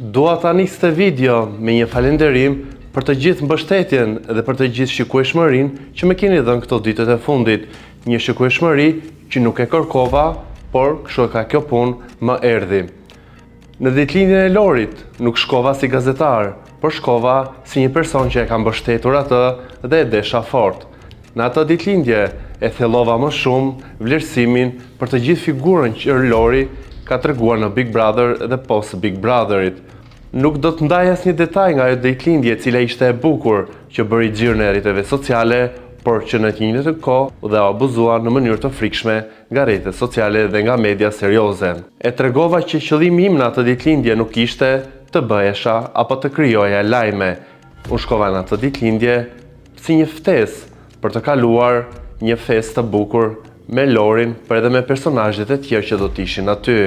Dua ta nis këtë video me një falënderim për të gjithë mbështetjen dhe për të gjithë shikueshmërinë që më keni dhënë këto ditët e fundit. Një shikueshmëri që nuk e kërkova, por kështu ka kjo punë më erdhi. Në ditëlindjen e Lorit nuk shkova si gazetar, por shkova si një person që e ka mbështetur atë dhe e desha fort. Në atë ditëlindje e thellova më shumë vlerësimin për të gjithë figurën që Lori ka treguar në Big Brother dhe post Big Brotherit. Nuk do të ndaj asnjë detaj nga ajo ditëlindje e cila ishte e bukur, që bëri xhirën e rrjeteve sociale, por që në të njëjtën kohë u abuzuar në mënyrë të frikshme nga rrjetet sociale dhe nga media serioze. E tregova që qëllimi im në atë ditëlindje nuk ishte të bëhesha apo të krijoja lajme. Unë shkova në atë ditëlindje si një ftesë për të kaluar një festë të bukur me Lorin, por edhe me personazhet e tjerë që do të ishin aty.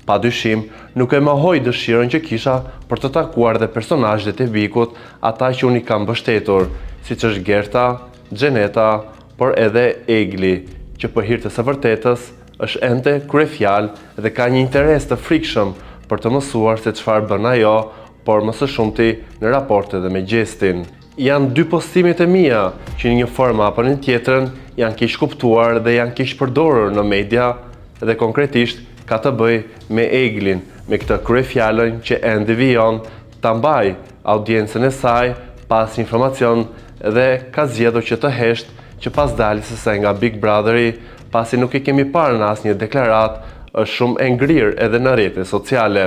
Padyshim, nuk e mohoj dëshirën që kisha për të takuar dhe personazhet e Bikut, ata që unë i kam mbështetur, siç është Gerta, Xheneta, por edhe Egli, që për hir të së vërtetës është ende kryefjalë dhe ka një interes të frikshëm për të mësuar se çfarë bën ajo, por më së shumti në raporte dhe me Gjestin. Janë dy postimet e mia që në një formë apo në tjetrën janë keq kuptuar dhe janë keq përdorur në media dhe konkretisht ka të bëj me Eglin, me këtë kryefjalën që ende vijon ta mbaj audiencën e saj pas informacion dhe ka zgjedhur që të heshtë që pas daljes së saj nga Big Brotheri, pasi nuk i kemi parë në asnjë deklaratë, është shumë e ngrirë edhe në rrjetet sociale.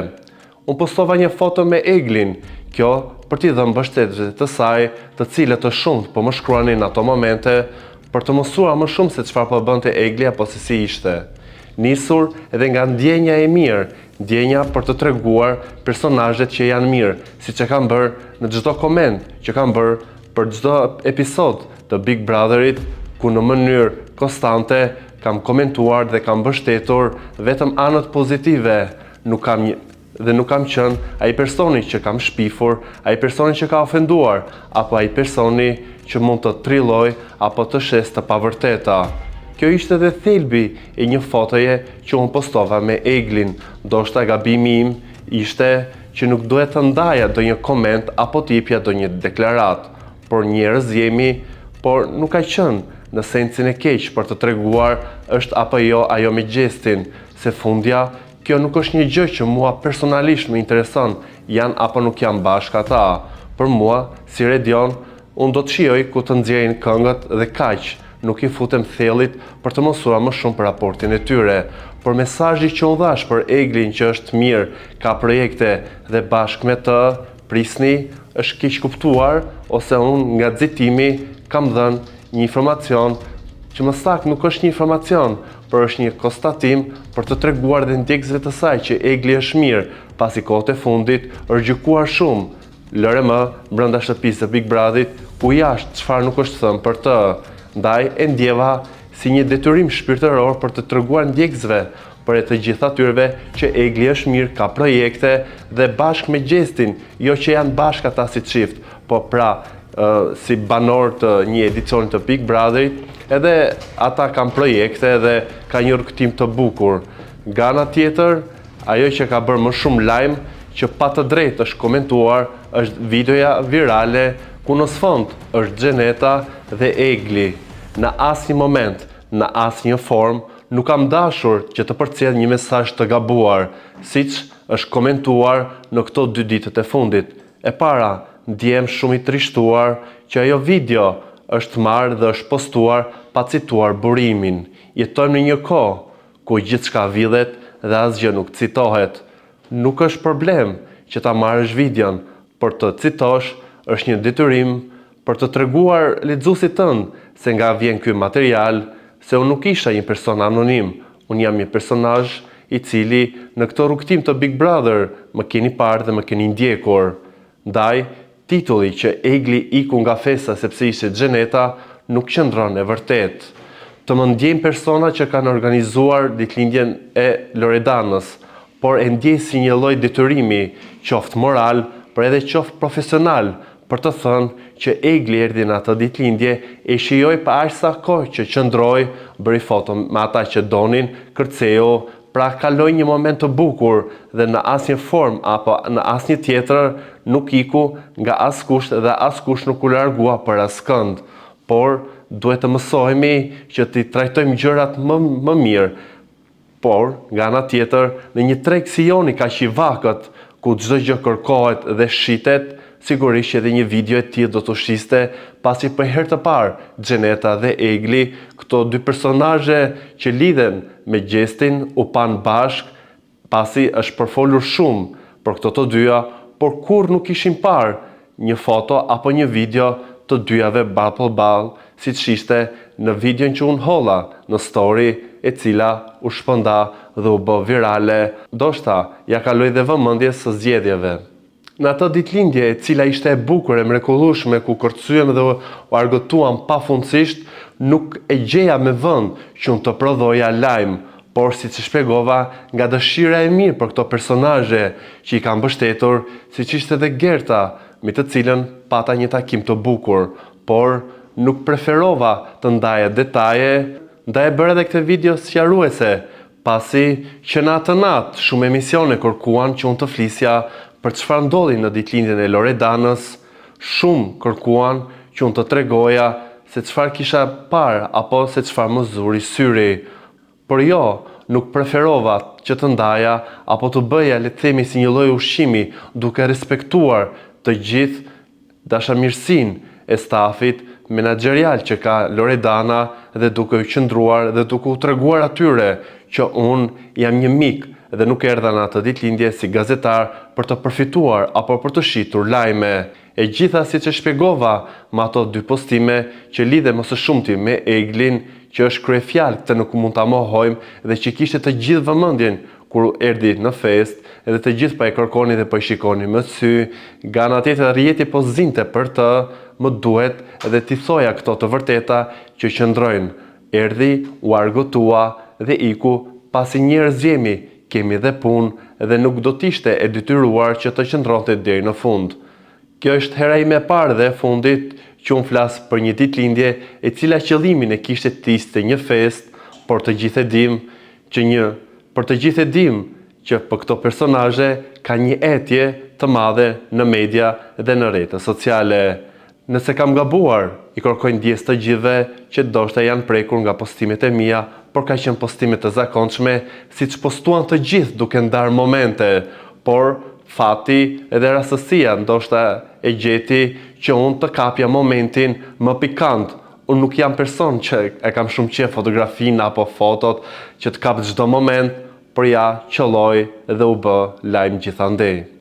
Unë postova një foto me Eglin, kjo për t'i dhënë mbështetjes të saj, të cilët të shumt po më shkruanin në ato momente për të mësuar më shumë se çfarë po bënte Egli apo se si ishte. Nisur edhe nga ndjenja e mirë, ndjenja për të treguar personazhet që janë mirë, siç e kam bërë në çdo koment që kam bërë për çdo episod të Big Brotherit, ku në mënyrë konstante kam komentuar dhe kam mbështetur vetëm anët pozitive, nuk kam qenë ai personi që kam shpifur, ai personi që ka ofenduar, apo ai personi që mund të trilloj apo të shes të pavërteta. Kjo ishte dhe thelbi e një fotoje që unë postova me Eglin. Ndoshta gabimi im ishte që nuk duhet të ndaja ndonjë koment apo të jepja ndonjë deklaratë, por njerëz jemi, por nuk ka qenë në sensin e keq për të treguar është apo jo ajo me Gjestin, se fundja kjo nuk është një gjë që mua personalisht më intereson, janë apo nuk janë bashkë ata. Për mua, si Redion, unë do të shijoj ku të nxjerrin këngët dhe kaq. Nuk i futem thellit për të mësuar më shumë për raportin e tyre, por mesazhi që unë dhash për Eglin që është mirë, ka projekte dhe bashkë me të prisni, është keq kuptuar, ose unë nga nxitimi kam dhënë një informacion që më saktë nuk është një informacion, por është një konstatim për të treguar dhe ndjekësve të saj që Egli është mirë, pasi kohët e fundit është gjykuar shumë. Lëre më brenda shtëpisë së Big Brotherit, ku jashtë çfarë nuk është thënë për të. Ndaj e ndjeva si një detyrim shpirtëror për të treguar ndjekësve, për e të gjitha tyre që Egli është mirë, ka projekte dhe bashkë me Gjestin, jo që janë bashkë ata si çift, po pra si banor të një edicioni të Big Brotherit, edhe ata kanë projekte dhe ka një rrugtim të bukur. Nga ana tjetër, ajo që ka bërë më shumë lajm, që pa të drejtë është komentuar, është videoja virale ku në sfond është Xheneta dhe Egli. Në asnjë moment, në asnjë formë, nuk kam dashur që të përcjell një mesazh të gabuar, siç është komentuar në këto 2 ditët e fundit. E para, ndjem shumë i trishtuar që ajo video është marrë dhe është postuar pa cituar burimin. Jetojmë në një kohë ku gjithçka vidhet dhe asgjë nuk citohet. Nuk është problem që ta marrësh videon, por të citosh është një detyrim për të treguar lexuesit tënd se nga vjen ky material, se unë nuk isha një person anonim, unë jam një personazh i cili në këtë rrugtim të Big Brother më keni parë dhe më keni ndjekur. Ndaj, titulli që Egli iku nga festa sepse ishte Xheneta nuk qëndron e vërtet. Të më ndjejnë persona që kanë organizuar ditëlindjen e Loredanës, por e ndjej si një lloj detyrimi, qoftë moral, por edhe qoftë profesional, për të thënë që Egli erdhi në atë ditëlindje e shijoi pa aq sa kohë që qëndroi, bëri foto me ata që donin, kërceu, pra kaloj një moment të bukur dhe në asnjë formë apo në asnjë tjetër nuk iku nga askush dhe askush nuk u largua për askënd, por duhet të mësohemi që t'i trajtojmë gjërat më mirë. Por, nga ana tjetër, në një treg si joni kaq i vakët, ku çdo gjë kërkohet dhe shitet, sigurisht edhe një video e tillë do të shiste, pasi për herë të parë Xheneta dhe Egli, këto dy personazhe që lidhen me Gjestin, u pan bashk, pasi është përfolur shumë për këto të dyja, por kur nuk ishin parë një foto apo një video të dyjave ball për ball, siç ishte në videon që unë holla në story, e cila u shpënda dhe u bë virale, ndoshta ja kaloi dhe vëmendjes së zgjedhjeve. Në atë ditëlindje e cila ishte e bukur e mrekullueshme ku kërcyem dhe u argëtuam pafundësisht, nuk e gjeja me vend që unë të prodhoja lajm, por siç e shpjegova, nga dëshira e mirë për këto personazhe që i kam mbështetur, siç ishte edhe Gerta, me të cilën pata një takim të bukur, por nuk preferova të ndaja detaje, ndaj e bërë edhe këtë video sqaruese, pasi që në atë natë shumë emisione kërkuan që unë të flisja për çfarë ndodhi në ditëlindjen e Loredanës, shumë kërkuan që unë të tregoja se çfarë kisha parë apo se çfarë më zuri syri. Por jo, nuk preferova që të ndaja apo të bëja, le të themi, si një lloj ushqimi, duke respektuar të gjithë dashamirësinë e stafit menaxherial që ka Loredana dhe duke u qëndruar dhe duke u treguar atyre që unë jam një mik dhe nuk erdha në atë ditëlindje si gazetar për të përfituar apo për të shitur lajme. E gjitha siç e shpjegova me ato dy postime që lidhen më së shumti me Eglin, që është kryefjalë, këtë nuk mund ta mohojmë dhe që kishte të gjithë vëmendjen kur erdhi në festë, edhe të gjithë pa e kërkoni dhe pa e shikoni më sy, nga ana tjetër rjeti po zinte për të, më duhet edhe t'i thoja këto të vërteta që qëndrojnë. Erdhi, u argëtua dhe iku, pasi njerëz jemi, kemi dhe punë dhe nuk do t'ishte e detyruar që të qëndronte deri në fund. Kjo është hera ime e parë dhe e fundit që unë flas për një ditëlindje e cila qëllimin e kishte të ishte një festë, por të gjithë e dim që për këto personazhe ka një etje të madhe në media dhe në rrjetet sociale. Nëse kam gabuar, i kërkoj ndjes të gjithëve që ndoshta janë prekur nga postimet e mia, por ka qenë postime të zakonshme, siç postuan të gjithë duke ndarë momente, por fati edhe rastësia ndoshta e gjeti që unë të kapja momentin më pikant. Unë nuk jam person që e kam shumë qejf fotografinë apo fotot që të kap çdo moment, por ja qëlloj dhe u bë lajm gjithandej.